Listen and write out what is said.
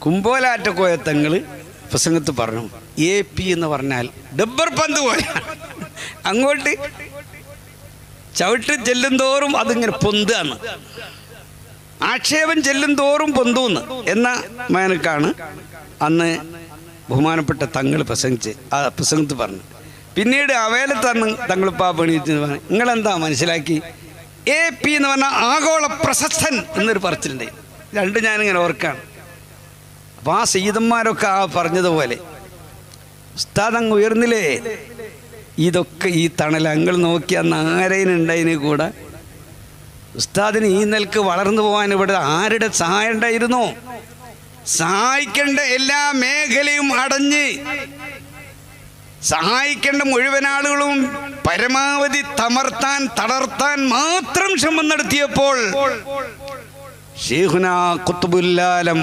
കുമ്പോലാറ്റക്കോയ തങ്ങൾ പ്രസംഗത്ത് പറഞ്ഞു, AP എന്ന് പറഞ്ഞാൽ ഡബ്ബർ പന്ത് പോലെയാണ്. അങ്ങോട്ട് ചവിട്ട് ചെല്ലും തോറും അതിങ്ങനെ പൊന്താണ്, ആക്ഷേപം ചെല്ലും തോറും പൊന്തൂന്ന് എന്ന മേനക്കാണ് അന്ന് ബഹുമാനപ്പെട്ട തങ്ങൾ പ്രസംഗത്ത് പറഞ്ഞു. പിന്നീട് അവേലത്താണ് തങ്ങളിപ്പാ പണിയിട്ട് പറഞ്ഞു, നിങ്ങളെന്താ മനസ്സിലാക്കി? AP എന്ന് പറഞ്ഞാൽ ആഗോള പ്രശസ്തൻ എന്നൊരു പറച്ചിലുണ്ട്. രണ്ട് ഞാനിങ്ങനെ ഓർക്കാണ്. അപ്പോൾ ആ സയ്യിദന്മാരൊക്കെ ആ പറഞ്ഞതുപോലെ ഉസ്താദ് അങ്ങ് ഉയർന്നില്ലേ. ഇതൊക്കെ ഈ തണൽ അങ്ങൾ നോക്കിയ നാരയിനുണ്ടതിന് കൂടെ ഉസ്താദിന് ഈ നിലക്ക് വളർന്നു പോകാൻ ഇവിടെ ആരുടെ സഹായം ഉണ്ടായിരുന്നു? സഹായിക്കേണ്ട എല്ലാ മേഖലയും അടഞ്ഞ് സഹായിക്കേണ്ട മുഴുവൻ ആളുകളും പരമാവധി തളർത്താൻ മാത്രം ശ്രമം നടത്തിയപ്പോൾ ശൈഖുനാ ഖുത്ബുൽ ആലം